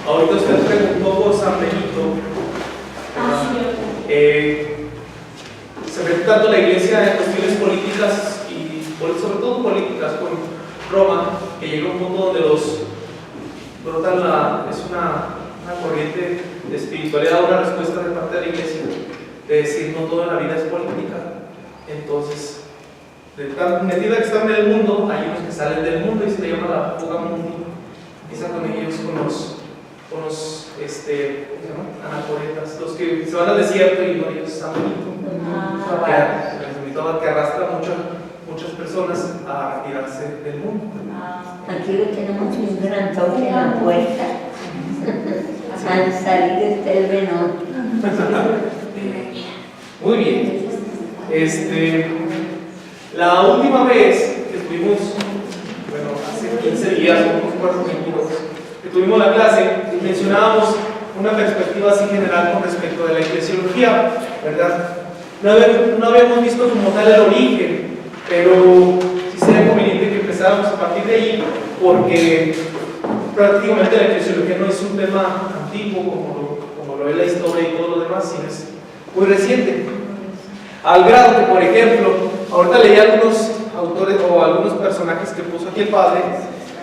Ahorita usted preguntó por San Benito. Se ve tanto la iglesia en cuestiones políticas y sobre todo políticas con Roma, que llega a un punto donde es una corriente de espiritualidad, una respuesta de parte de la iglesia, de decir no toda la vida es política. Entonces, de tan metida que están en el mundo, hay unos que salen del mundo y se le llama la fuga mundi. Empiezan con ellos, con los ¿cómo se llama? Anacoretas, los que se van al desierto y no, ellos San Benito, que arrastra muchas personas a retirarse del mundo. Aquí tenemos un gran toque en la puerta. Al salir del venón. Muy bien. La última vez que tuvimos, hace 15 días, unos 4 minutos, que tuvimos la clase, mencionábamos una perspectiva así general con respecto de la eclesiología, ¿verdad? No habíamos visto como tal el origen, pero sí sería conveniente que empezáramos a partir de ahí, porque prácticamente la eclesiología no es un tema antiguo como lo es la historia y todo lo demás, sino es muy reciente. Al grado que, por ejemplo, ahorita leí algunos autores o algunos personajes que puso aquí el padre,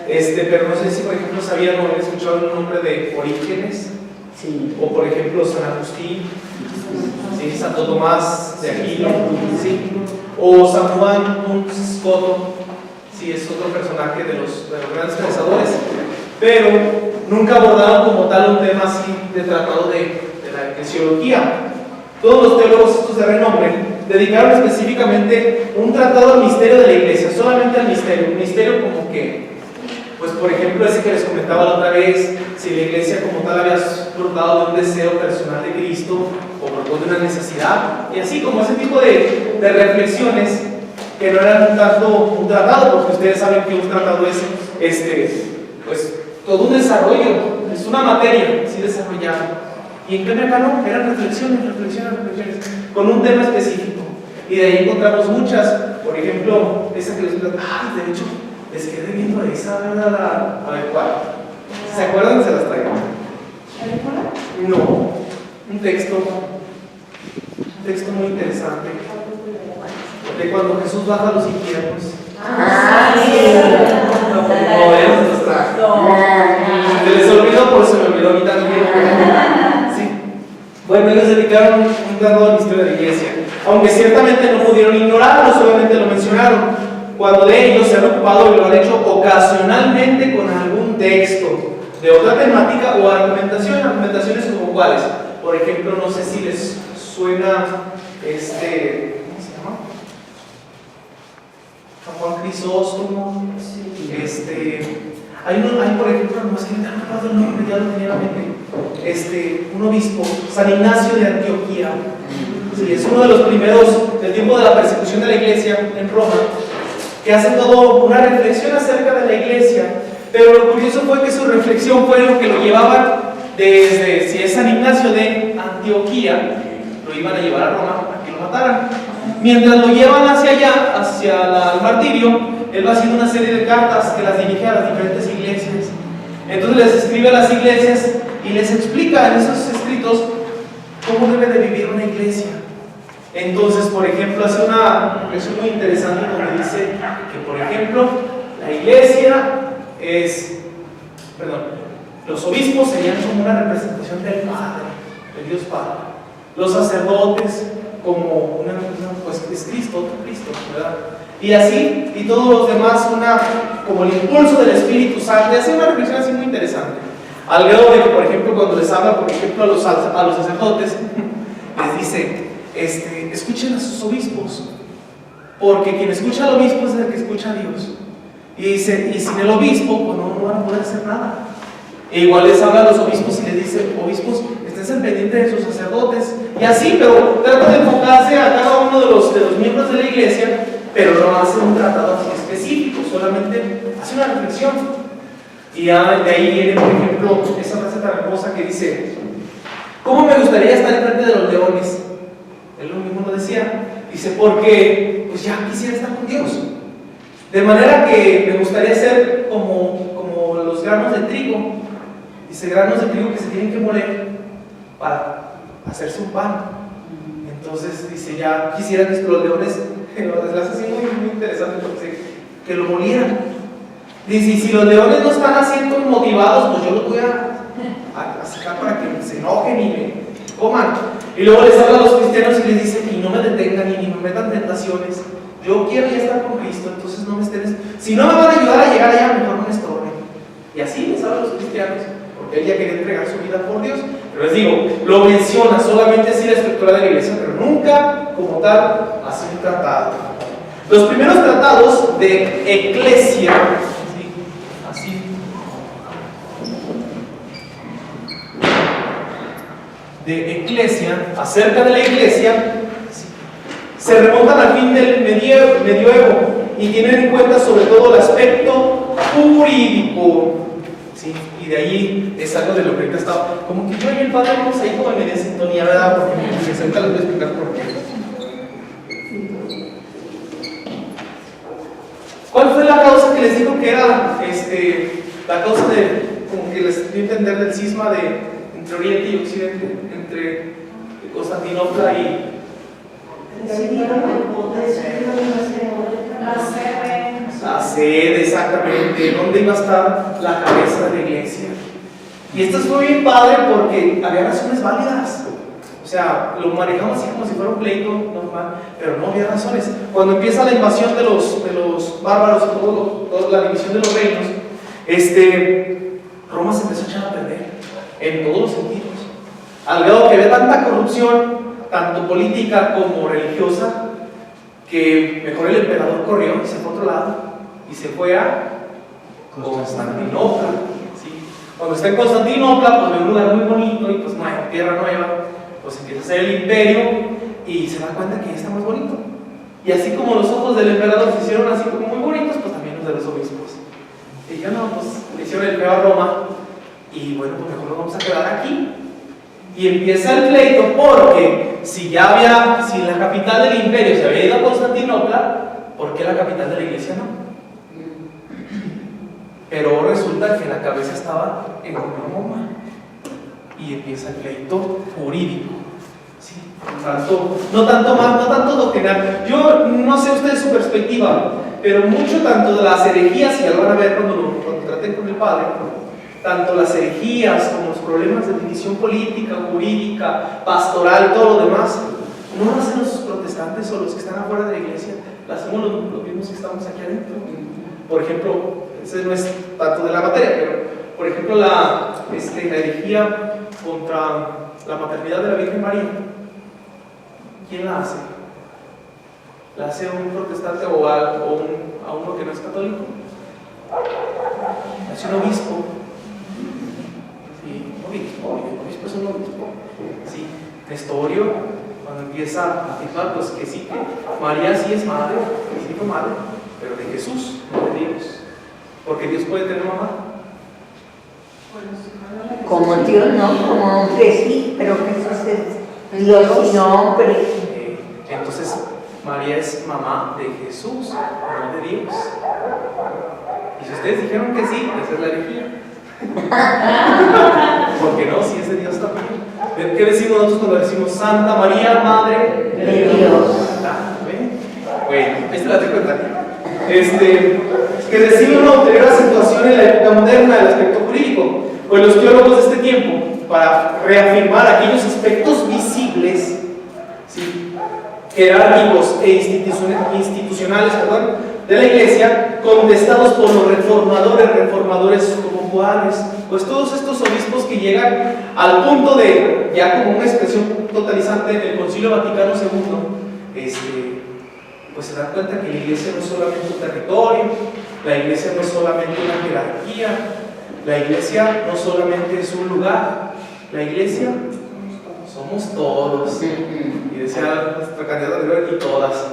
pero no sé si, por ejemplo, sabían o habían escuchado el nombre de Orígenes, sí. O por ejemplo San Agustín, ¿sí? Santo Tomás de Aquino, ¿sí? O San Juan Scoto, ¿sí? Es otro personaje de los grandes pensadores, pero nunca abordaron como tal un tema así de tratado de la eclesiología. Todos los teólogos estos de renombre dedicaron específicamente un tratado al misterio de la iglesia, solamente al misterio, un misterio como que, pues por ejemplo ese que les comentaba la otra vez, si la iglesia como tal había brotado de un deseo personal de Cristo o brotó de una necesidad, y así como ese tipo de reflexiones que no eran tanto un tratado, porque ustedes saben que un tratado es pues todo un desarrollo, es una materia así desarrollada. Y en cambio acá no, eran reflexiones, con un tema específico. Y de ahí encontramos muchas, por ejemplo, esa que les digo, de hecho, les quedé viendo esa, ¿verdad? A ver, ¿cuál? ¿Se acuerdan? Se las traigo. No, un texto muy interesante, de cuando Jesús baja a los infiernos. Se los trajo. Se les olvidó, por eso me olvidó a mí también. Bueno, ellos dedicaron un tratado al misterio de la iglesia, aunque ciertamente no pudieron ignorarlo, solamente lo mencionaron, cuando de ellos se han ocupado y lo han hecho ocasionalmente con algún texto de otra temática o argumentaciones como cuáles. Por ejemplo, no sé si les suena ¿cómo se llama? San Juan Crisóstomo. Hay por ejemplo, no es que me han acordado el nombre, ya lo tenía en la mente, un obispo, San Ignacio de Antioquía, sí, es uno de los primeros del tiempo de la persecución de la iglesia en Roma, que hace todo una reflexión acerca de la iglesia, pero lo curioso fue que su reflexión fue lo que lo llevaban desde, si es San Ignacio de Antioquía, lo iban a llevar a Roma para que lo mataran. Mientras lo llevan hacia allá, hacia el martirio, él va haciendo una serie de cartas que las dirige a las diferentes iglesias. Entonces les escribe a las iglesias y les explica en esos escritos cómo debe de vivir una iglesia. Entonces, por ejemplo, hace una reflexión muy interesante donde dice que, por ejemplo, la iglesia los obispos serían como una representación del Padre, del Dios Padre. Los sacerdotes como pues es Cristo, ¿verdad? Y así, y todos los demás, como el impulso del Espíritu Santo. Hace una reflexión así muy interesante. Al grado de que, por ejemplo, cuando les habla, por ejemplo, a los sacerdotes, les dice, escuchen a sus obispos, porque quien escucha al obispo es el que escucha a Dios. Y dice, y sin el obispo, pues no van a poder hacer nada. E igual les habla a los obispos y les dice, obispos, estén pendientes de sus sacerdotes. Y así, pero trata de enfocarse a cada uno de los miembros de la iglesia, pero no hace un tratado así específico, solamente hace una reflexión. Y de ahí viene, por ejemplo, esa frase tan hermosa que dice, ¿cómo me gustaría estar enfrente de los leones? Él mismo lo decía, dice, porque pues ya quisiera estar con Dios. De manera que me gustaría ser como granos de trigo. Dice, granos de trigo que se tienen que moler para hacerse un pan. Entonces dice, ya quisiera que los leones, lo hace así muy interesante, porque dice, que lo molieran. Dice, y si los leones no están haciendo motivados, pues yo los voy a sacar para que se enojen y me coman. Y luego les habla a los cristianos y les dice, y no me detengan y ni me metan tentaciones. Yo quiero ya estar con Cristo, entonces no me estén. Si no me van a ayudar a llegar allá, mejor no me estorben. Y así les habla a los cristianos, porque él ya quería entregar su vida por Dios. Pero les digo, lo menciona solamente así la escritura de la iglesia, pero nunca como tal hace un tratado. Los primeros tratados de Eclesia, así, de Eclesia, acerca de la iglesia, se remontan al fin del medioevo y tienen en cuenta sobre todo el aspecto jurídico. ¿Sí? Y de ahí es algo de lo que ahorita estaba. Como que yo y el padre vamos ahí como en media sintonía, ¿verdad? Porque ahorita les voy a explicar por qué. ¿Cuál fue la causa que les digo que era la causa de, como que les dio a entender del cisma entre Oriente y Occidente, entre Constantinopla y la sede, exactamente, ¿dónde iba a estar la cabeza de la iglesia? Y esto fue bien padre porque había razones válidas. O sea, lo manejamos así como si fuera un pleito normal, pero no había razones. Cuando empieza la invasión de los bárbaros y toda la división de los reinos, Roma se empezó a echar a perder en todos los sentidos. Al grado que había tanta corrupción, tanto política como religiosa, que mejor el emperador corrió y se fue a otro lado y se fue a Constantinopla. ¿Sí? Cuando está en Constantinopla, pues ve un lugar muy bonito y pues no hay tierra nueva, pues empieza a hacer el imperio y se da cuenta que ya está más bonito. Y así como los ojos del emperador se hicieron así como muy bonitos, pues también los de los obispos. Y ya no, pues le hicieron el feo a Roma y bueno, pues mejor nos vamos a quedar aquí. Y empieza el pleito porque si la capital del imperio se había ido a Constantinopla, ¿por qué la capital de la iglesia no? Pero resulta que la cabeza estaba en Roma y empieza el pleito jurídico. ¿Sí? No tanto doctrinal. Yo no sé ustedes su perspectiva, pero mucho tanto de las herejías, y ya lo van a ver cuando traten con el padre, tanto las herejías como los problemas de división política, jurídica, pastoral, todo lo demás, no lo hacen los protestantes o los que están afuera de la iglesia, lo hacemos los mismos que estamos aquí adentro. Por ejemplo, ese no es tanto de la materia, pero por ejemplo la herejía contra la maternidad de la Virgen María, ¿quién la hace? ¿La hace un protestante o a uno que no es católico? ¿La hace un obispo? Obispo es un obispo. Sí, Nestorio, cuando empieza a afirmar pues que sí, que María sí es madre, que sí fue madre, pero de Jesús, no de Dios. Porque Dios puede tener mamá. Como Dios no, como hombre sí, pero Jesús es Dios y no hombre. Entonces, María es mamá de Jesús, no de Dios. Y si ustedes dijeron que sí, esa es la herejía. Porque no, si es de Dios también. ¿Qué decimos nosotros cuando decimos Santa María, Madre de Dios? Bueno, esta la tengo que recibe una ulterior acentuación en la época moderna del aspecto jurídico. Pues los teólogos de este tiempo, para reafirmar aquellos aspectos visibles, ¿sí?, jerárquicos e institucionales de la iglesia, contestados por los reformadores como Juárez, pues todos estos obispos que llegan al punto de, ya como una expresión totalizante en el Concilio Vaticano II, pues se dan cuenta que la iglesia no es solamente un territorio, la iglesia no es solamente una jerarquía, la iglesia no solamente es un lugar, la iglesia somos todos. Y decía nuestra candidata anterior, y todas.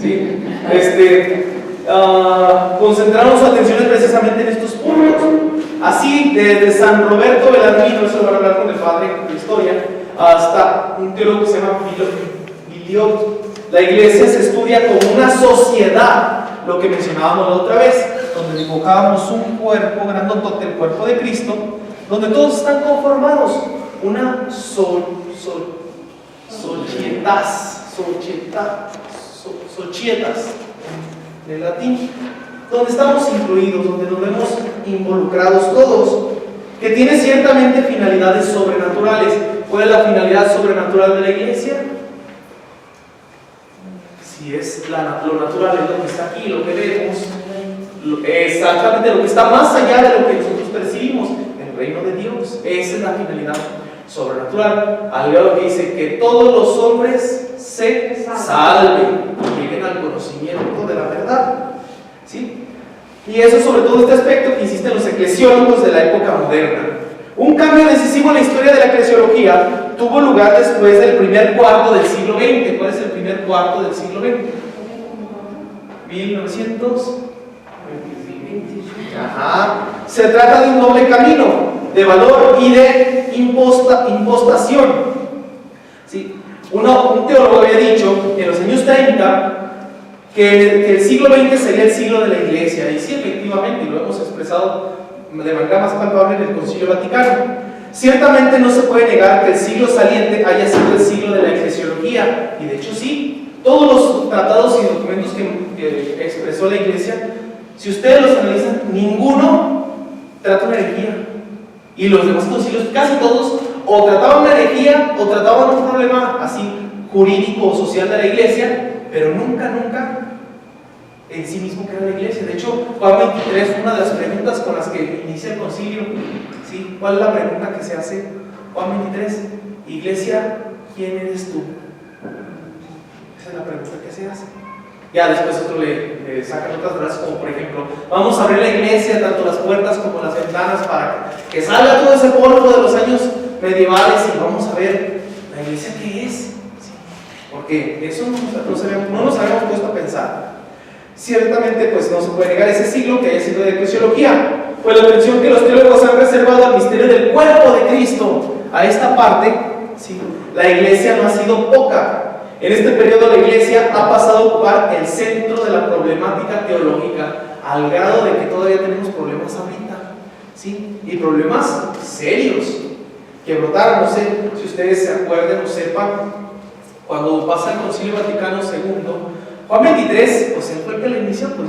¿Sí? Concentraron su atención precisamente en estos puntos. Así, desde San Roberto Belarmino, eso lo van a hablar con el padre de historia, hasta un teólogo que se llama Biliot, la iglesia se estudia como una sociedad lo que mencionábamos la otra vez, donde dibujábamos un cuerpo grandotote, el cuerpo de Cristo, donde todos están conformados. Una societas, de latín, donde estamos incluidos, donde nos vemos involucrados todos, que tiene ciertamente finalidades sobrenaturales. ¿Cuál es la finalidad sobrenatural de la iglesia? Si es lo natural, es lo que está aquí, lo que vemos, exactamente lo que está más allá de lo que nosotros percibimos, el reino de Dios. Esa es la finalidad sobrenatural. Al grado que dice que todos los hombres se salven y lleguen al conocimiento de la verdad, ¿sí? Y eso, sobre todo este aspecto que insisten los eclesiólogos de la época moderna. Un cambio decisivo en la historia de la eclesiología tuvo lugar después del primer cuarto del siglo XX. ¿Cuál es el primer cuarto del siglo XX? 1900. Ajá. Se trata de un doble camino de valor y de impostación. ¿Sí? Un teólogo había dicho en los años 30 que el siglo XX sería el siglo de la iglesia, y sí, efectivamente, lo hemos expresado de manera más palpable en el Concilio Vaticano. Ciertamente no se puede negar que el siglo saliente haya sido el siglo de la eclesiología, y de hecho sí, todos los tratados y documentos que expresó la iglesia, si ustedes los analizan, ninguno trata una herejía, y los demás concilios, casi todos, o trataban una herejía o trataban un problema así jurídico o social de la iglesia, pero nunca en sí mismo que era la iglesia. De hecho, Juan 23 fue una de las preguntas con las que inicia el concilio, ¿sí? ¿Cuál es la pregunta que se hace? Juan 23, iglesia, ¿quién eres tú? Esa es la pregunta que se hace. Ya después otro le sacan otras frases, como por ejemplo, vamos a abrir la iglesia, tanto las puertas como las ventanas, para que salga todo ese polvo de los años medievales, y vamos a ver la iglesia qué es, ¿sí? Porque eso no nos habíamos puesto a pensar. Ciertamente, pues no se puede negar ese siglo que haya sido de eclesiología, pues la atención que los teólogos han reservado al misterio del cuerpo de Cristo, a esta parte, ¿sí? La iglesia no ha sido poca. En este periodo la iglesia ha pasado a ocupar el centro de la problemática teológica, al grado de que todavía tenemos problemas ahorita, ¿sí? Y problemas serios que brotaron. No sé si ustedes se acuerdan o sepan, cuando pasa el Concilio Vaticano II, Juan 23, pues él fue el que lo inició, pues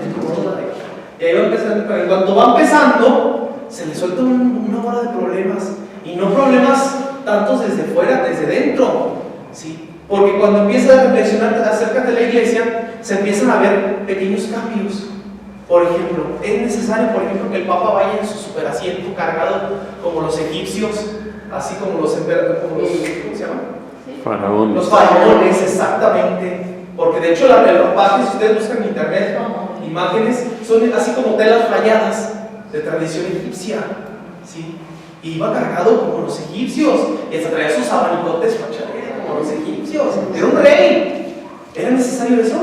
y ahí va empezando, pero en cuanto va empezando, se le suelta una bola de problemas, y no problemas tantos desde fuera, desde dentro, ¿sí? Porque cuando empieza a reflexionar acerca de la iglesia, se empiezan a ver pequeños cambios. Por ejemplo, es necesario, por ejemplo, que el Papa vaya en su superasiento cargado como los egipcios, así como los ¿cómo se llaman? Faraones. Los faraones, exactamente. Porque de hecho los pajes, si ustedes buscan en internet, imágenes, son así como telas rayadas de tradición egipcia, ¿sí? Y iba cargado como los egipcios, y hasta traía sus abanicotes como los egipcios. Era un rey. ¿Era necesario eso?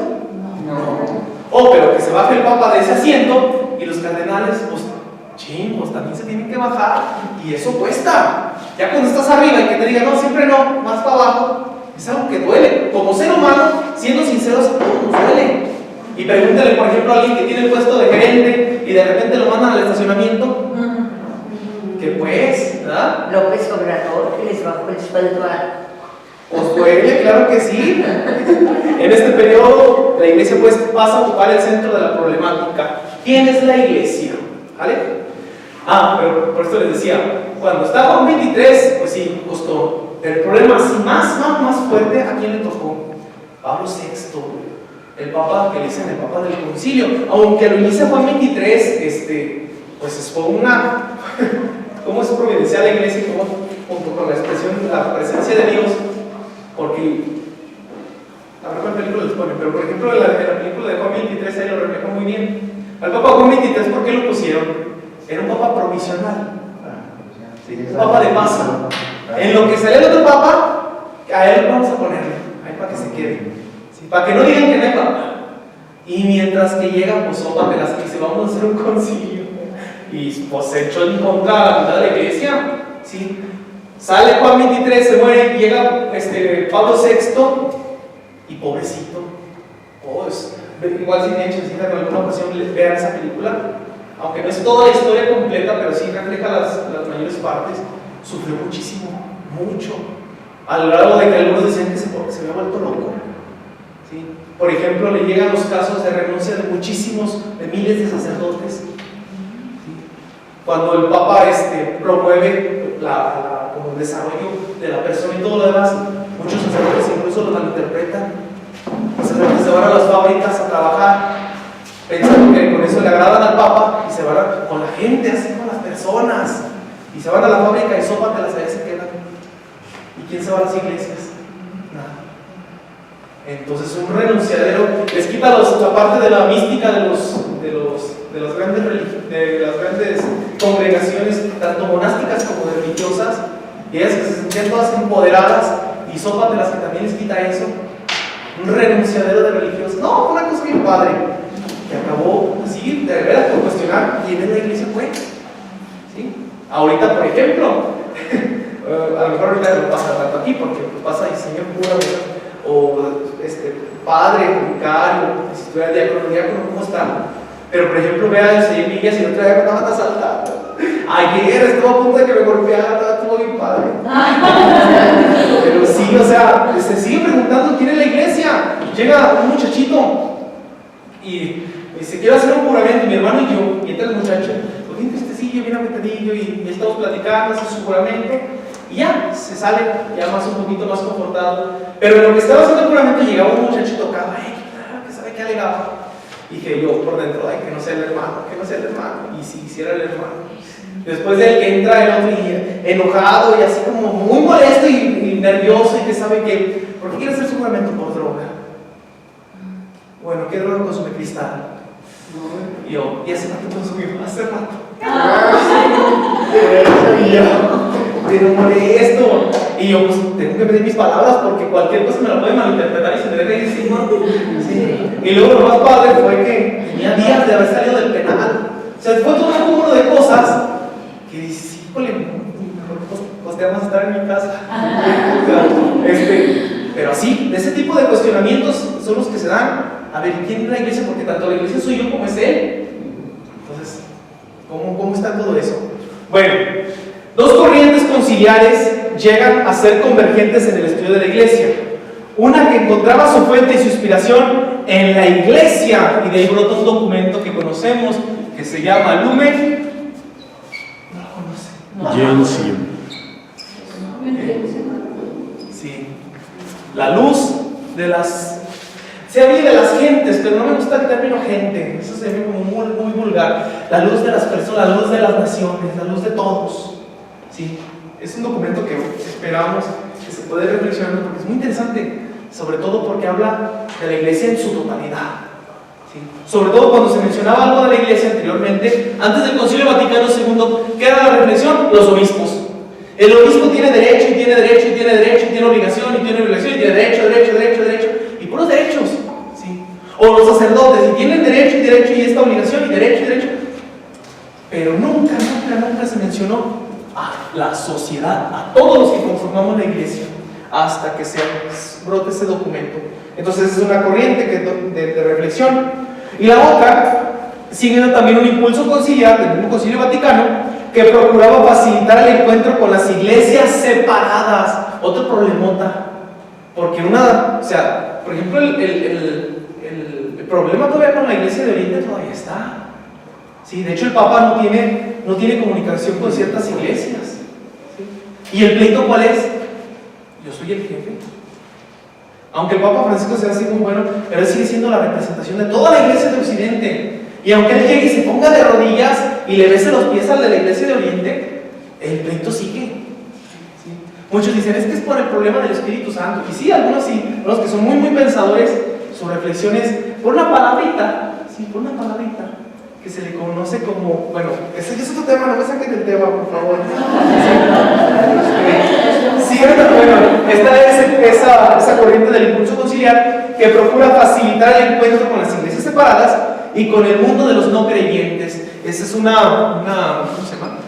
No. Pero que se baje el Papa de ese asiento, y los cardenales, pues también se tienen que bajar, y eso cuesta. Ya cuando estás arriba y que te digan, no, siempre no, más para abajo, es algo que duele. Como ser humano, siendo sinceros, a todos nos duele. Y pregúntale, por ejemplo, a alguien que tiene el puesto de gerente y de repente lo mandan al estacionamiento, que pues, ¿verdad? López Obrador, que les bajó el sueldo a... Pues duele, claro que sí. En este periodo, la iglesia pues pasa a ocupar el centro de la problemática. ¿Quién es la iglesia? ¿Vale? Pero por esto les decía, cuando estaba Juan 23, pues sí, costó. Pero el problema así más fuerte, ¿a quién le tocó? Pablo VI, el Papa que le dicen el Papa del Concilio. Aunque lo inicia Juan 23, pues fue una... ¿Cómo es providencial la iglesia? ¿Cómo, junto con la expresión de la presencia de Dios? Porque la propia película les pone, pero por ejemplo en la película de Juan 23 ahí lo refleja muy bien. Al Papa Juan 23, ¿por qué lo pusieron? Era un Papa provisional, un Papa de paso. En lo que sale el otro Papa, a él vamos a ponerle, ahí para que se quede, ¿sí? Para que no digan que no hay Papa. Y mientras que llega, pues Papa que dice, vamos a hacer un concilio, y pues se echó en contra de la mitad de la iglesia, ¿sí? Sale Juan 23, se muere, llega Pablo VI, y pobrecito, pues igual si tienen chancita en alguna ocasión vean esa película, aunque no es toda la historia completa, pero sí refleja las mayores partes. Sufrió muchísimo, mucho, al grado de que algunos decían que se había vuelto loco. ¿Sí? Por ejemplo, le llegan los casos de renuncia de miles de sacerdotes. ¿Sí? Cuando el Papa promueve como el desarrollo de la persona y todo lo demás, muchos sacerdotes incluso lo malinterpretan. Los sacerdotes se van a las fábricas a trabajar pensando que con eso le agradan al Papa y se van con la gente, así con las personas, y se van a la fábrica y sópatelas, allá se quedan. ¿Y quién se va a las iglesias? Nada. Entonces un renunciadero les quita la parte de la mística de las grandes congregaciones, tanto monásticas como religiosas, y ellas que se sentían todas empoderadas, y sópatelas que también les quita eso. Un renunciadero de religiosos. No, una cosa bien padre, que acabó así, de veras, por cuestionar quién es la iglesia, pues. ¿Sí? Ahorita, por ejemplo, a lo mejor ahorita no pasa tanto aquí, porque pasa diseño pura, o padre, vicario, si estuviera diácono, ¿cómo está? Pero por ejemplo, vea el señor Villas y el otro día cuando estaban asaltando. Ayer estuvo a punto de que me golpeara, estuvo bien padre. Pero sí, o sea, se sigue preguntando quién es la iglesia. Llega un muchachito y dice: quiero hacer un juramento, mi hermano y yo. Y entra el muchacho, pues bien tristecillo, bien apretadillo, y estamos platicando, hace su juramento. Y ya, se sale, ya más un poquito más confortado. Pero en lo que estaba haciendo el juramento llegaba un muchacho y tocaba, que sabe qué alegaba. Dije yo por dentro, que no sea el hermano, que no sea el hermano. Y si hiciera el hermano. Después de él que entra el otro y enojado y así como muy molesto y nervioso, y que sabe que, ¿por qué quiere hacer su juramento? Por droga. Bueno, ¿qué droga consume? Cristal. Y yo, ¿y hace rato consumió? Hace rato. Y yo, pero molesto. Y yo, pues tengo que medir mis palabras porque cualquier cosa me la puede malinterpretar y se me deja ir encima. Sí. Y luego lo más padre fue que tenía días de haber salido del penal. O sea, fue todo un cúmulo de cosas que dices: híjole, mejor posteamos estar en mi casa. Pero así, de ese tipo de cuestionamientos son los que se dan. A ver, ¿quién es la iglesia? Porque tanto la iglesia soy yo como es él. Entonces, ¿cómo está todo eso? Bueno, dos corrientes conciliares llegan a ser convergentes en el estudio de la iglesia. Una que encontraba su fuente y su inspiración en la iglesia, y de ahí brota un documento que conocemos que se llama Lumen. No lo conoce. Gentium. Sí. La luz de las. Se habla de las gentes, pero no me gusta el término gente. Eso se ve como muy vulgar. La luz de las personas, la luz de las naciones, la luz de todos. Sí. Es un documento que esperamos que se pueda reflexionar porque es muy interesante, sobre todo porque habla de la iglesia en su totalidad. ¿Sí? Sobre todo cuando se mencionaba algo de la iglesia anteriormente, antes del Concilio Vaticano II, ¿qué era la reflexión? Los obispos. El obispo tiene derecho, y tiene derecho, y tiene derecho, y tiene obligación, y tiene obligación, y tiene derecho, y puros derechos. ¿Sí? O los sacerdotes, y tienen derecho, y esta obligación, y derecho. Pero nunca se mencionó a la sociedad, a todos los que conformamos la iglesia, hasta que se brote ese documento. Entonces es una corriente de reflexión. Y la otra, siguiendo también un impulso conciliar del mismo Concilio Vaticano, que procuraba facilitar el encuentro con las iglesias separadas. Otro problemota, porque por ejemplo, el problema todavía con la iglesia de Oriente todavía está. Sí, de hecho el Papa no tiene comunicación con ciertas iglesias. ¿Sí? ¿Y el pleito cuál es? Yo soy el jefe. Aunque el Papa Francisco sea así muy bueno, pero él sigue siendo la representación de toda la iglesia de Occidente. Y aunque él llegue y se ponga de rodillas y le bese los pies al de la iglesia de Oriente, el pleito sigue. ¿Sí? Muchos dicen: es que es por el problema del Espíritu Santo. Y sí, algunos sí, los que son muy pensadores, sus reflexiones, por una palabrita, que se le conoce como, bueno, ese es otro tema, no me saquen del tema, por favor. Sí, bueno, esta es esa corriente del impulso conciliar que procura facilitar el encuentro con las iglesias separadas y con el mundo de los no creyentes. Esa es ¿cómo se llama?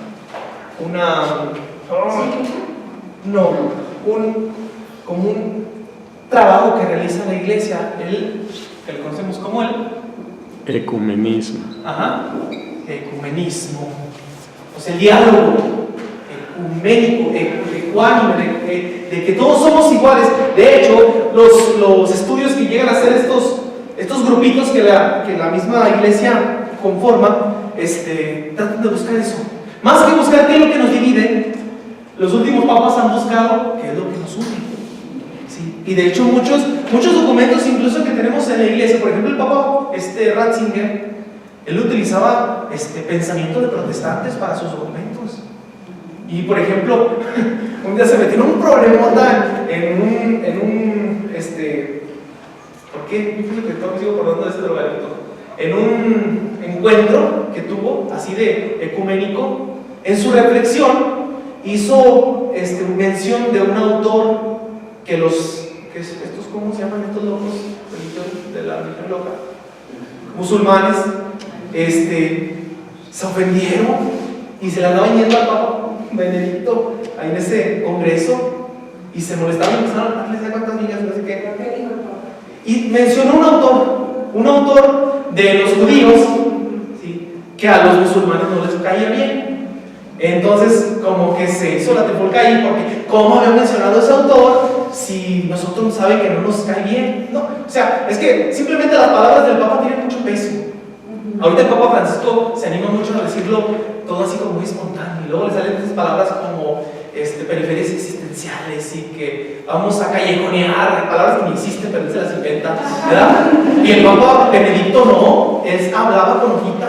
Como un trabajo que realiza la iglesia. que le conocemos como el ecumenismo. Ajá, ecumenismo. O sea, el diálogo ecuménico, ecuánime, de que todos somos iguales. De hecho, los estudios que llegan a hacer estos grupitos que la misma iglesia conforma, tratan de buscar eso. Más que buscar qué es lo que nos divide, los últimos papas han buscado qué es lo que nos une. ¿Sí? Y de hecho muchos documentos incluso que tenemos en la iglesia, por ejemplo el papa Ratzinger, él utilizaba pensamiento de protestantes para sus documentos. Y por ejemplo, un día se metió en un problemota en un ¿por qué? Fíjate que estamos acordando de ese drogadicto. En un encuentro que tuvo, así de ecuménico, en su reflexión hizo mención de un autor que estos, ¿cómo se llaman estos locos? De la religión loca, musulmanes, se ofendieron y se le andaban yendo al Papa Benedicto ahí en ese congreso y se molestaban y empezaron a darles de cuántas millas, no sé qué. Y mencionó un autor de los judíos, ¿sí?, que a los musulmanes no les caía bien. Entonces, como que se hizo la tefulca ahí, porque ¿cómo había mencionado ese autor si nosotros saben que no nos cae bien? No, o sea, es que simplemente las palabras del Papa tienen mucho peso. Ahorita el Papa Francisco se anima mucho a decirlo todo así como muy espontáneo, y luego le salen esas palabras como periferias existenciales y que vamos a callejonear, palabras que no existen pero él se las inventa, ¿verdad? Y el Papa Benedicto no, él hablaba con hojita.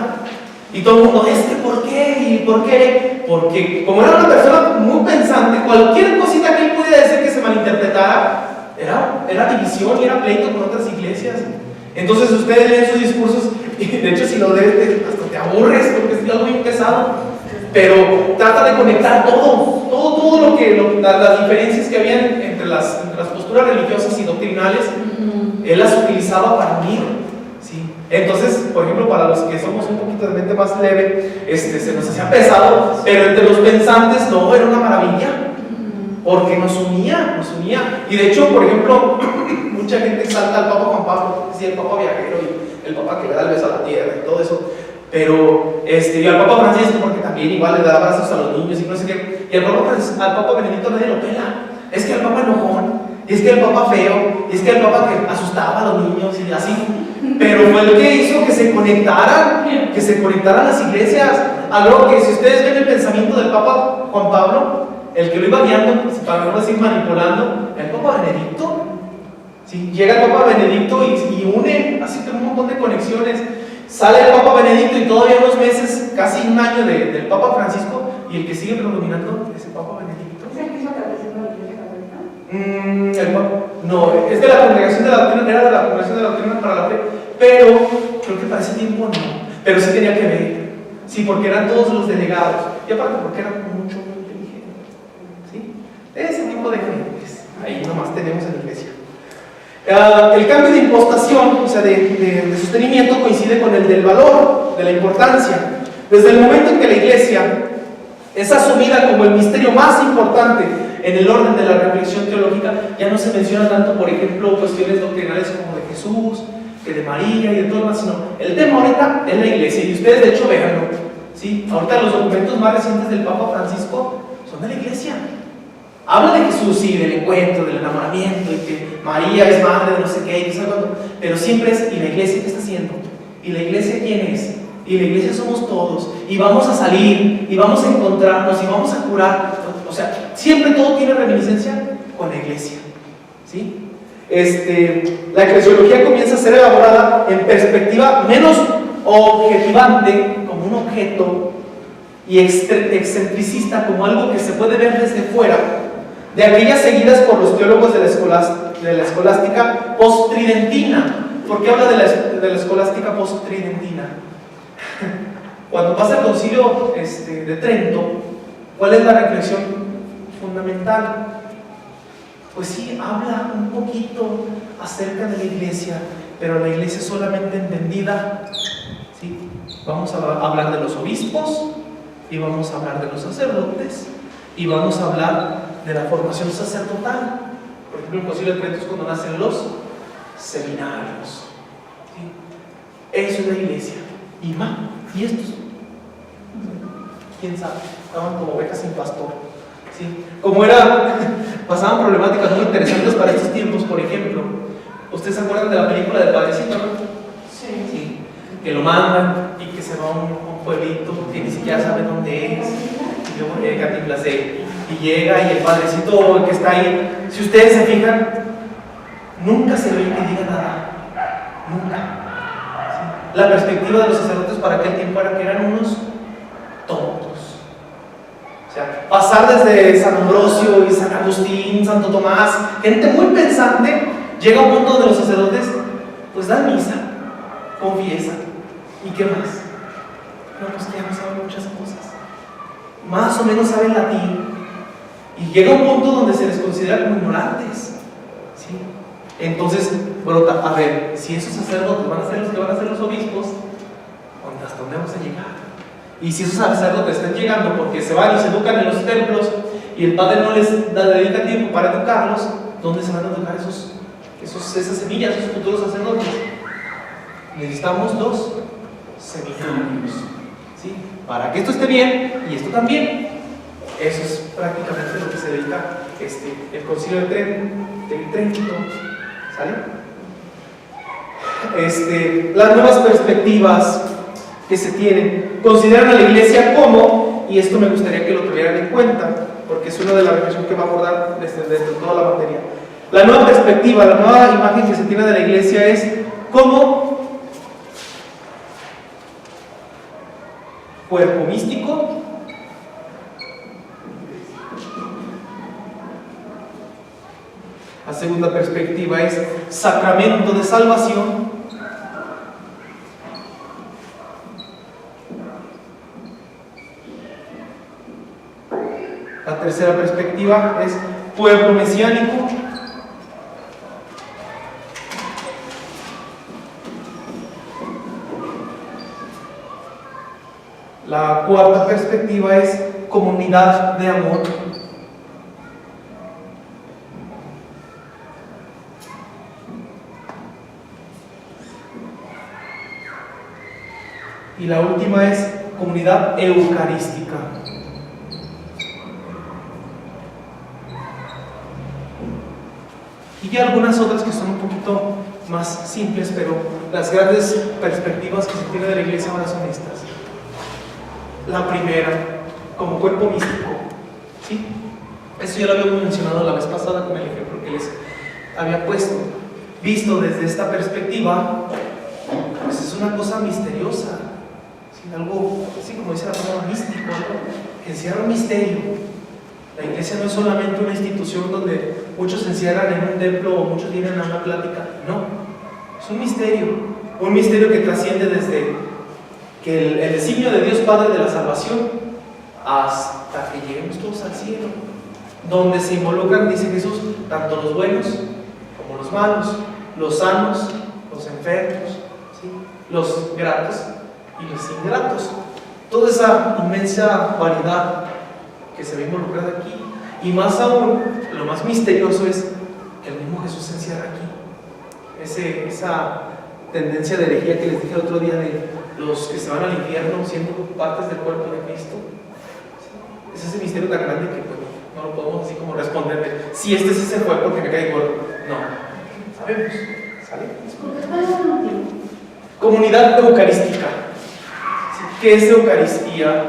Y todo el mundo, ¿por qué? ¿Y por qué? Porque como era una persona muy pensante, cualquier cosita que él pudiera decir que se malinterpretara era división y era pleito con otras iglesias. Entonces ustedes leen sus discursos y de hecho si lo lees hasta te aburres porque es algo muy pesado, pero trata de conectar todo lo que las diferencias que habían entre las posturas religiosas y doctrinales, él las utilizaba para unir. ¿Sí? Entonces, por ejemplo, para los que somos un poquito de mente más leve, se nos hacía pesado, pero entre los pensantes no, era una maravilla, porque nos unía. Y de hecho, por ejemplo, mucha gente exalta al Papa Juan Pablo, sí, el Papa viajero y el Papa que le da el beso a la tierra y todo eso, pero y al Papa Francisco, porque también igual le da abrazos a los niños y no sé qué, y al Papa Benedicto nadie lo pela, es que al Papa enojón, y es que el Papa feo, y es que el Papa que asustaba a los niños y así. Pero fue el que hizo que se conectaran las iglesias. Algo que si ustedes ven el pensamiento del Papa Juan Pablo, el que lo iba guiando, para no decir manipulando, el Papa Benedicto. ¿Sí? Llega el Papa Benedicto y une, así que un montón de conexiones. Sale el Papa Benedicto y todavía unos meses, casi un año del Papa Francisco, y el que sigue predominando es el Papa Benedicto. No, es de la Congregación de la Doctrina, era de la Congregación de la Doctrina para la Fe, pero creo que para ese tiempo no, pero sí tenía que ver, sí, porque eran todos los delegados, y aparte porque eran mucho, muy inteligentes, ¿sí? Ese tipo de gentes, ahí nomás tenemos en la iglesia. El cambio de impostación, o sea, de sostenimiento, coincide con el del valor, de la importancia. Desde el momento en que la iglesia es asumida como el misterio más importante en el orden de la reflexión teológica, ya no se menciona tanto, por ejemplo, cuestiones doctrinales como de Jesús, que de María y de todo lo demás, sino el tema ahorita es la iglesia, y ustedes de hecho véanlo, ¿sí? Ahorita los documentos más recientes del Papa Francisco son de la iglesia. Habla de Jesús, sí, del encuentro, del enamoramiento, y que María es madre de no sé qué, y no sé cuándo, pero siempre es, ¿y la iglesia qué está haciendo? ¿Y la iglesia quién es? Y la iglesia somos todos, y vamos a salir, y vamos a encontrarnos, y vamos a curar. O sea, siempre todo tiene reminiscencia con la iglesia, ¿sí? La eclesiología comienza a ser elaborada en perspectiva menos objetivante, como un objeto, y excentricista, como algo que se puede ver desde fuera, de aquellas seguidas por los teólogos de la escolástica post-tridentina. ¿Por qué habla de la escolástica post-tridentina? Cuando pasa el concilio de Trento, ¿cuál es la reflexión fundamental? Pues sí, habla un poquito acerca de la iglesia, pero la iglesia solamente entendida, ¿sí? Vamos a hablar de los obispos, y vamos a hablar de los sacerdotes, y vamos a hablar de la formación sacerdotal. Por ejemplo, el concilio de Trento es cuando nacen los seminarios. ¿Sí? Eso es la iglesia. ¿Y estos? ¿Quién sabe? Estaban como ovejas sin pastor. ¿Sí? Pasaban problemáticas muy interesantes para estos tiempos. Por ejemplo, ¿ustedes se acuerdan de la película del Padrecito, no? Sí. Que lo mandan y que se va a un pueblito que ni siquiera sabe dónde es. Y luego llega Cantinflas y llega y el Padrecito que está ahí, si ustedes se fijan, nunca se ve que diga nada. Nunca. ¿Sí? La perspectiva de los sacerdotes para aquel tiempo era que eran unos tontos. O sea, pasar desde San Ambrosio y San Agustín, Santo Tomás, gente muy pensante, llega a un punto donde los sacerdotes pues dan misa, confiesan. ¿Y qué más? No, pues que ya no saben muchas cosas. Más o menos saben latín. Y llega un punto donde se les considera como ignorantes. ¿Sí? Entonces, brota, a ver, si esos sacerdotes van a ser los que van a ser los obispos, ¿hasta dónde vamos a llegar? Y si esos sacerdotes están llegando porque se van y se educan en los templos y el padre no les dedica tiempo para educarlos, ¿dónde se van a educar esas semillas, esos futuros sacerdotes? Necesitamos dos seminarios, ¿sí? Para que esto esté bien y esto también. Eso es prácticamente lo que se dedica el Concilio de Trento. ¿Sale? Las nuevas perspectivas que se tienen consideran a la iglesia como, y esto me gustaría que lo tuvieran en cuenta, porque es una de las reflexiones que va a abordar desde toda la materia. La nueva perspectiva, la nueva imagen que se tiene de la iglesia es como cuerpo místico, la segunda perspectiva es sacramento de salvación, la tercera perspectiva es pueblo mesiánico, la cuarta perspectiva es comunidad de amor. Y la última es comunidad eucarística. Y ya algunas otras que son un poquito más simples, pero las grandes perspectivas que se tienen de la iglesia ahora son estas. La primera, como cuerpo místico. ¿Sí? Eso ya lo habíamos mencionado la vez pasada con el ejemplo que les había puesto. Visto desde esta perspectiva, pues es una cosa misteriosa. Algo así como dice la palabra místico, ¿no? Que encierra un misterio. La iglesia no es solamente una institución donde muchos se encierran en un templo o muchos vienen a una plática. No, es un misterio que trasciende desde que el designio de Dios Padre de la salvación hasta que lleguemos todos al cielo, donde se involucran, dice Jesús, tanto los buenos como los malos, los sanos, los enfermos, ¿sí? Los gratos y los ingratos, toda esa inmensa variedad que se ve involucrada aquí. Y más aún, lo más misterioso es que el mismo Jesús se encierra aquí. Esa tendencia de herejía que les dije el otro día de los que se van al infierno siendo partes del cuerpo de Cristo, es ese misterio tan grande que pues, no lo podemos así como responder si este sí se fue porque me cae gordo. No, sabemos. ¿Sale? Comunidad eucarística. ¿Qué es Eucaristía?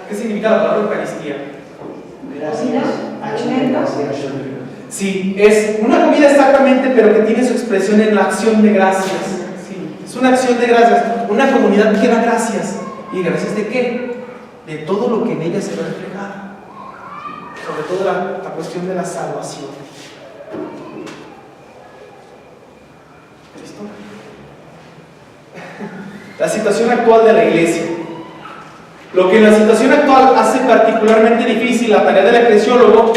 ¿Qué significa la palabra Eucaristía? Sí, es una comida exactamente, pero que tiene su expresión en la acción de gracias. Sí, es una acción de gracias, una comunidad que da gracias. ¿Y gracias de qué? De todo lo que en ella se ve reflejado. Sobre todo la cuestión de la salvación. ¿Listo? La situación actual de la iglesia. Lo que en la situación actual hace particularmente difícil la tarea del eclesiólogo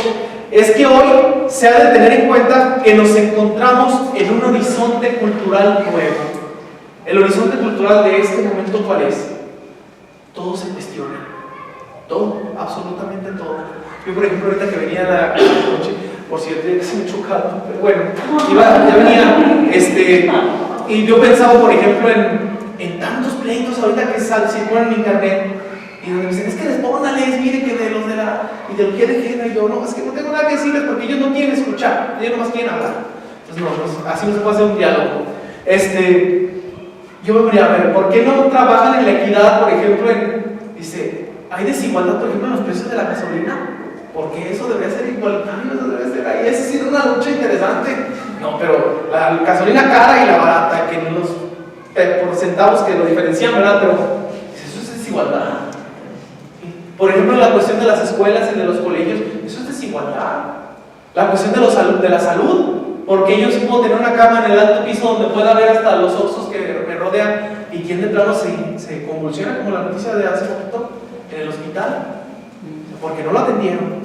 es que hoy se ha de tener en cuenta que nos encontramos en un horizonte cultural nuevo. El horizonte cultural de este momento, ¿cuál es? Todo se cuestiona. Todo, absolutamente todo. Yo, por ejemplo, ahorita que venía a la noche, por cierto, ya casi me he chocado, pero bueno, ya venía, y yo pensaba, por ejemplo, en tantos pleitos ahorita que circulan en internet, y donde me dicen, es que respóndales, mire que de los de la ideología de género, y yo, no, es que no tengo nada que decirles porque ellos no quieren escuchar, ellos nomás quieren hablar. Entonces, no, así no se puede hacer un diálogo. Yo me voy a ver, ¿por qué no trabajan en la equidad, por ejemplo, dice, hay desigualdad, por ejemplo, en los precios de la gasolina? Porque eso debería ser igualitario, eso debe ser ahí, esa sí es una lucha interesante. No, pero la gasolina cara y la barata, que los por centavos que lo diferencian, ¿verdad? Pero eso es desigualdad. Por ejemplo, la cuestión de las escuelas y de los colegios, eso es desigualdad. La cuestión de la salud, porque yo sí puedo tener una cama en el alto piso donde pueda ver hasta los oxos que me rodean y quien de plano se convulsiona, como la noticia de hace poquito en el hospital, porque no lo atendieron.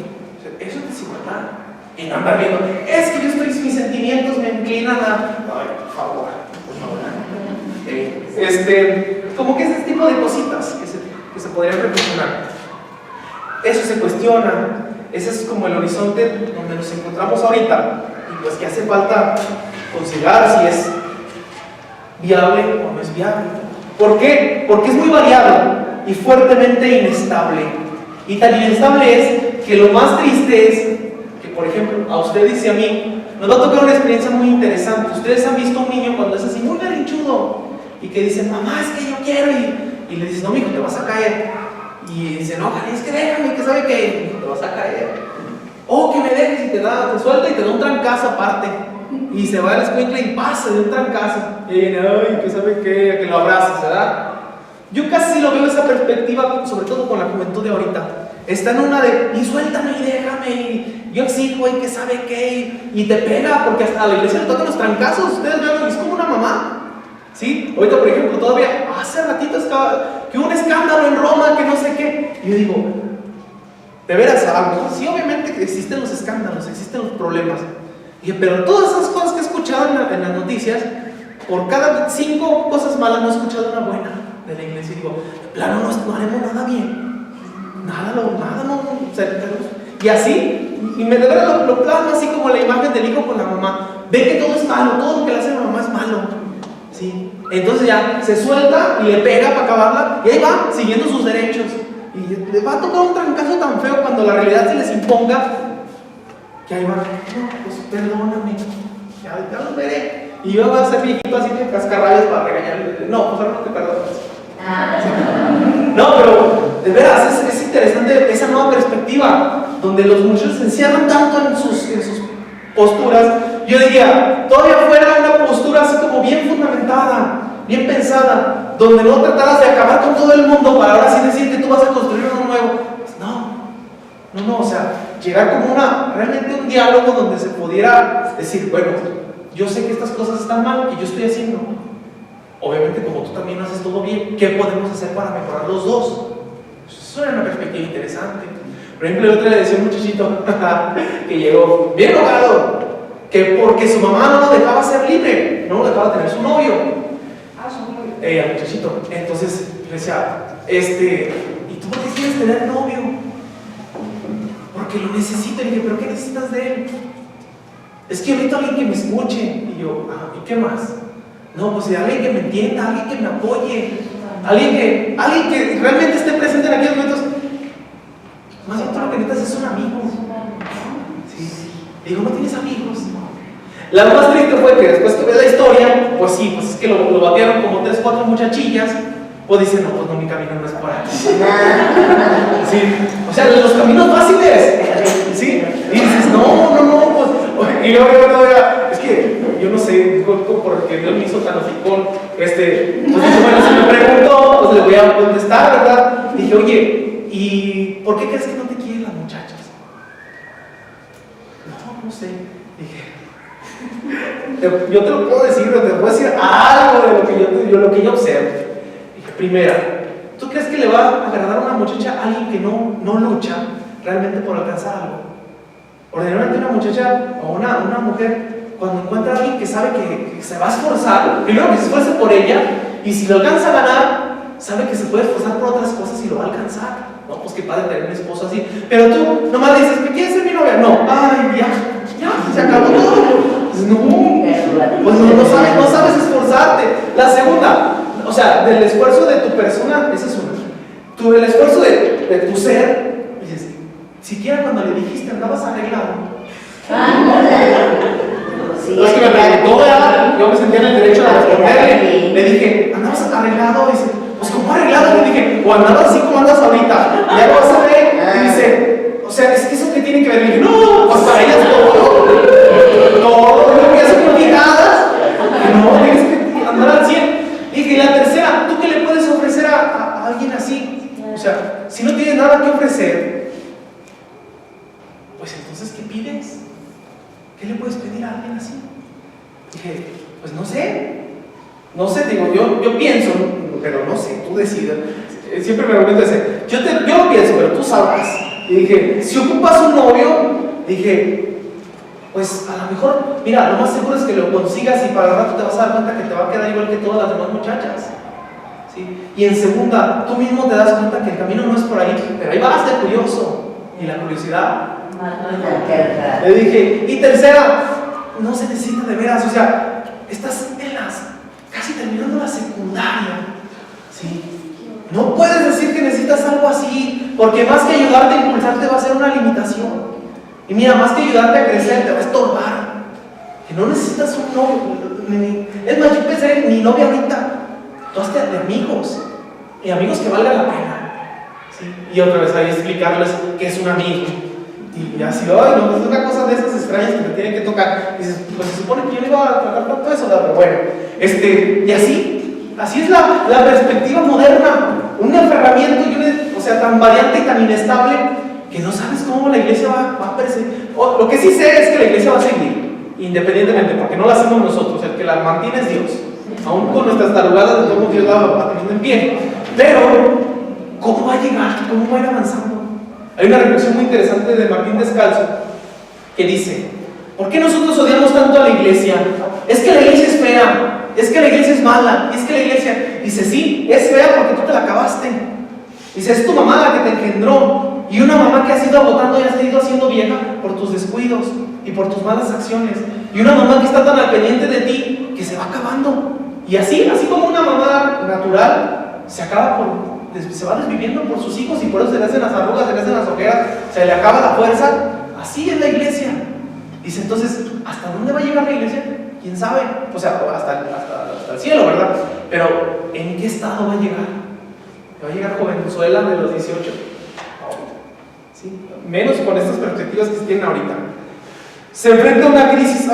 Eso es desigualdad. Y no andar viendo, es que yo estoy, mis sentimientos me inclinan a. Ay, por favor. Como que ese tipo de cositas que se podrían reflexionar. Eso se cuestiona. Ese es como el horizonte donde nos encontramos ahorita. Y pues que hace falta considerar si es viable o no es viable. ¿Por qué? Porque es muy variado y fuertemente inestable. Y tan inestable es que lo más triste es que, por ejemplo, a ustedes y a mí nos va a tocar una experiencia muy interesante. Ustedes han visto a un niño cuando es así muy berrinchudo y que dice, mamá, es que yo quiero, y le dices, no, mijo, te vas a caer. Y dice, no, es que déjame, que sabe que te vas a caer. O que me dejes y te suelta y te da un trancazo aparte. Y se va a la escuela y pasa de un trancazo. Y viene, ay, que sabe que lo abrazas, ¿verdad? Yo casi lo veo esa perspectiva, sobre todo con la juventud de ahorita. Está en una de, y suéltame y déjame, y yo exijo, y que sabe qué, y te pega, porque hasta a la iglesia le tocan los trancazos. Ustedes vean, es como una mamá. ¿Sí? Ahorita, por ejemplo, todavía hace ratito que hubo un escándalo en Roma, que no sé qué. Y yo digo, de veras, sí, obviamente que existen los escándalos, existen los problemas. Y, pero todas esas cosas que he escuchado en las noticias, por cada 5 cosas malas no he escuchado una buena de la iglesia. Y digo, de plano no haremos nada bien. Nada, y así, y me de verdad lo plasma así como la imagen del hijo con la mamá. Ve que todo es malo, todo lo que le hace la mamá es malo. ¿Sí? Entonces ya se suelta y le pega para acabarla, y ahí va, siguiendo sus derechos. Y le va a tocar un trancazo tan feo cuando la realidad se les imponga, que ahí va, no, pues perdóname, ya lo veré. Y yo voy a ser viejito así de cascarrabias para regañarle. No, pues ahora no te perdonas. No, pero de veras es interesante esa nueva perspectiva, donde los muchachos se encierran tanto en sus posturas. Yo diría, todavía fuera una postura así como bien fundamentada, bien pensada, donde no trataras de acabar con todo el mundo para ahora sí decir que tú vas a construir uno nuevo. Pues no, o sea, llegar como realmente un diálogo donde se pudiera decir, bueno, yo sé que estas cosas están mal, que yo estoy haciendo. Obviamente, como tú también haces todo bien, ¿qué podemos hacer para mejorar los dos? Eso era una perspectiva interesante. Por ejemplo, el otro día le decía a un muchachito que llegó bien enojado, que porque su mamá no lo dejaba ser libre, no lo dejaba tener su novio. Al muchachito. Entonces le decía, ¿y tú por qué quieres tener novio? Porque lo necesito. Y le dije, ¿pero qué necesitas de él? Es que ahorita alguien que me escuche. Y yo, ¿y qué más? No, pues alguien que me entienda, alguien que me apoye, alguien que realmente esté presente en aquellos momentos. Más bien tú lo que necesitas es un amigo. ¿Sí? Digo, ¿no tienes amigos? La más triste fue que después que ves la historia, pues sí, pues es que lo batearon como 3, 4 muchachillas. Pues dicen, no, pues no, mi camino no es por aquí. Sí, o sea, los caminos fáciles. Sí, y dices, no, pues. Y luego, es que yo no sé, porque Dios me hizo tan hocicón. Pues bueno, si me preguntó, pues le voy a contestar, ¿verdad? Dije, oye, ¿y por qué crees que no te quieren las muchachas? No sé. Dije, yo te lo puedo decir, te puedo decir algo de lo que yo observo. Dije, primera, ¿tú crees que le va a agradar a una muchacha a alguien que no lucha realmente por alcanzar algo? Ordinariamente una muchacha o una mujer, cuando encuentra a alguien que sabe que se va a esforzar, primero que se esfuerce por ella, y si lo alcanza a ganar, sabe que se puede esforzar por otras cosas y lo va a alcanzar. No, pues qué padre tener un esposo así. Pero tú nomás dices, ¿me quieres ser mi novia? No, ay, ya, se acabó todo. Pues no, pues no sabes esforzarte. La segunda, o sea, del esfuerzo de tu persona, esa es una. El esfuerzo de tu ser, dices, siquiera cuando le dijiste andabas arreglado. Sí, No es que me preguntó, yo me sentía en el derecho de responderle. Le dije, ¿andabas arreglado? Y dice, pues ¿cómo arreglado? Le dije, o andabas así como andas ahorita. Y ya lo vas a ver. Y dice, o sea, es que eso que tiene que ver. Le dije, no, pues para ellas todo lo que hacen con fijadas. No, tienes que andar al 100. Y dije, y la tercera, ¿tú qué le puedes ofrecer a alguien así? O sea, si no tienes nada que ofrecer, pues entonces, ¿qué pides? ¿Qué le puedes pedir a alguien así? Dije, pues no sé, digo, yo pienso, pero no sé, tú decides. Siempre me argumento ese, yo lo pienso, pero tú sabrás. Y dije, si ocupas un novio, dije, pues a lo mejor, mira, lo más seguro es que lo consigas y para el rato te vas a dar cuenta que te va a quedar igual que todas las demás muchachas. ¿Sí? Y en segunda, tú mismo te das cuenta que el camino no es por ahí, pero ahí vas de curioso. Y la curiosidad. Le dije, y tercera, no se necesita de veras, o sea, estás casi terminando la secundaria, ¿sí? No puedes decir que necesitas algo así, porque más que ayudarte a impulsarte va a ser una limitación. Y mira, más que ayudarte a crecer, te va a estorbar. Que no necesitas un novio. Es más, yo pensé en mi novia ahorita, tú hazte de amigos, y amigos que valgan la pena, ¿sí? Y otra vez ahí explicarles qué es un amigo. Y así, ay, no, es una cosa de esas extrañas que te tienen que tocar. Y dices, pues se supone que yo no iba a tratar tanto eso, pero bueno. Y así es la perspectiva moderna. Un aferramiento, o sea, tan variante y tan inestable que no sabes cómo la iglesia va a perseguir. Lo que sí sé es que la iglesia va a seguir, independientemente, porque no la hacemos nosotros, el que la mantiene es Dios. Aún con nuestras tarugadas, de todos Dios la va manteniendo en pie. Pero, ¿cómo va a llegar? ¿Cómo va a ir avanzando? Hay una reflexión muy interesante de Martín Descalzo que dice, ¿por qué nosotros odiamos tanto a la iglesia? Es que la iglesia es fea, es que la iglesia es mala, es que la iglesia... Dice, sí, es fea porque tú te la acabaste. Dice, es tu mamá la que te engendró, y una mamá que has ido agotando y has ido haciendo vieja por tus descuidos y por tus malas acciones, y una mamá que está tan al pendiente de ti que se va acabando. Y así como una mamá natural se va desviviendo por sus hijos y por eso se le hacen las arrugas, se le hacen las ojeras, se le acaba la fuerza. Así es la iglesia. Dice, entonces, ¿hasta dónde va a llegar la iglesia? ¿Quién sabe? O sea, hasta el cielo, ¿verdad? Pero, ¿en qué estado va a llegar? ¿Va a llegar jovenzuela de los 18? ¿Sí? Menos con estas perspectivas que se tienen ahorita. Se enfrenta a una crisis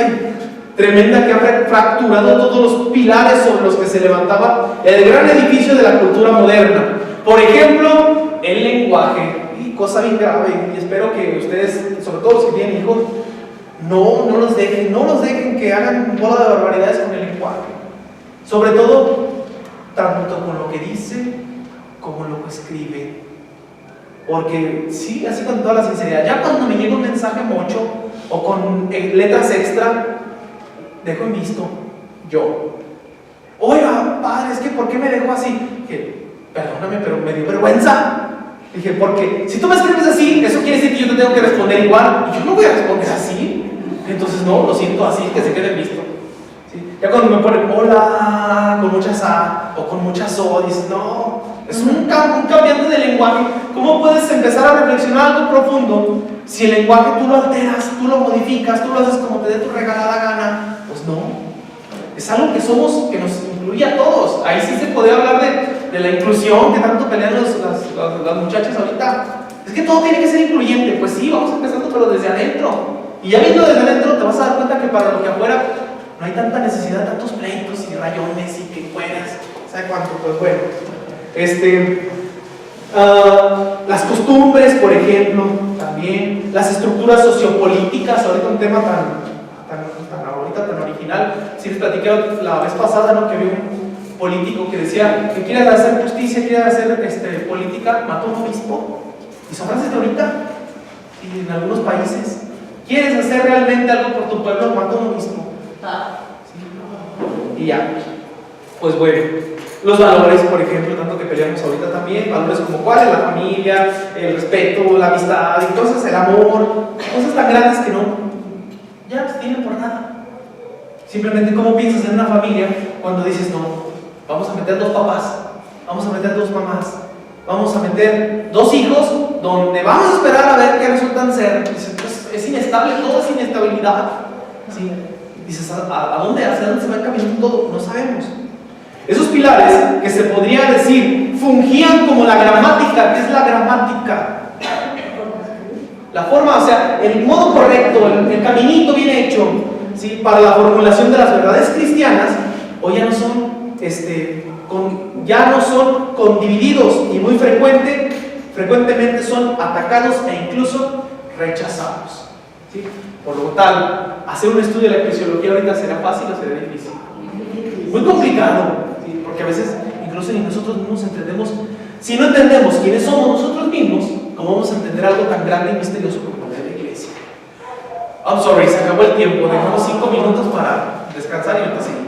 tremenda que ha fracturado todos los pilares sobre los que se levantaba el gran edificio de la cultura moderna. Por ejemplo, el lenguaje. Y cosa bien grave, y espero que ustedes, sobre todo los que tienen hijos, no los dejen que hagan un bola de barbaridades con el lenguaje. Sobre todo, tanto con lo que dice como lo que escribe. Porque sí, así con toda la sinceridad, ya cuando me llega un mensaje mocho o con letras extra, dejo en visto yo. Oiga, padre, es que ¿por qué me dejó así? Dije, perdóname, pero me dio vergüenza. Dije, porque si tú me escribes así, eso quiere decir que yo te tengo que responder igual, y yo no voy a responder así. Entonces, no, lo siento así, que se quede en visto. ¿Sí? Ya cuando me ponen hola, con muchas A o con muchas O, dices, no, es un cambiante de lenguaje. ¿Cómo puedes empezar a reflexionar algo profundo si el lenguaje tú lo alteras, tú lo modificas, tú lo haces como te dé tu regalada gana? Pues no, es algo que nos incluye a todos. Ahí sí se podría hablar de la inclusión que tanto pelean las muchachas ahorita. Es que todo tiene que ser incluyente. Pues sí, vamos empezando, pero desde adentro. Y ya viendo desde adentro te vas a dar cuenta que para lo que afuera no hay tanta necesidad, tantos pleitos y rayones y que fueras, ¿sabe cuánto? Pues bueno, las costumbres, por ejemplo, también las estructuras sociopolíticas, ahorita un tema tan original. Si les platiqué la vez pasada, ¿no? Que había un político que decía que quiere hacer justicia, quiere hacer política, mató a un obispo. Y son frases de ahorita y en algunos países. ¿Quieres hacer realmente algo por tu pueblo? Mata a un obispo. ¿Sí? Y ya. Pues bueno, Los valores, por ejemplo, tanto que peleamos ahorita también, valores como cuáles, la familia, el respeto, la amistad, entonces el amor, cosas tan grandes que no, ya no se tienen por nada. Simplemente cómo piensas en una familia cuando dices, no, vamos a meter 2 papás, vamos a meter 2 mamás, vamos a meter 2 hijos, donde vamos a esperar a ver qué resultan ser. Dices, pues es inestable, todo es inestabilidad. ¿Sí? Dices, ¿a dónde? ¿Hacia dónde se va caminando todo? No sabemos. Esos pilares que se podría decir fungían como la gramática. ¿Qué es la gramática? La forma, o sea, el modo correcto, el caminito bien hecho, ¿sí? Para la formulación de las verdades cristianas, hoy ya no son condivididos y muy frecuentemente son atacados e incluso rechazados. ¿Sí? Por lo tal, hacer un estudio de la eclesiología ahorita será fácil o será difícil. Muy complicado. ¿Sí? Porque a veces, incluso ni nosotros mismos entendemos, si no entendemos quiénes somos nosotros mismos, ¿cómo vamos a entender algo tan grande y misterioso como la iglesia? I'm sorry, se acabó el tiempo, dejamos 5 minutos para descansar y ahorita seguimos.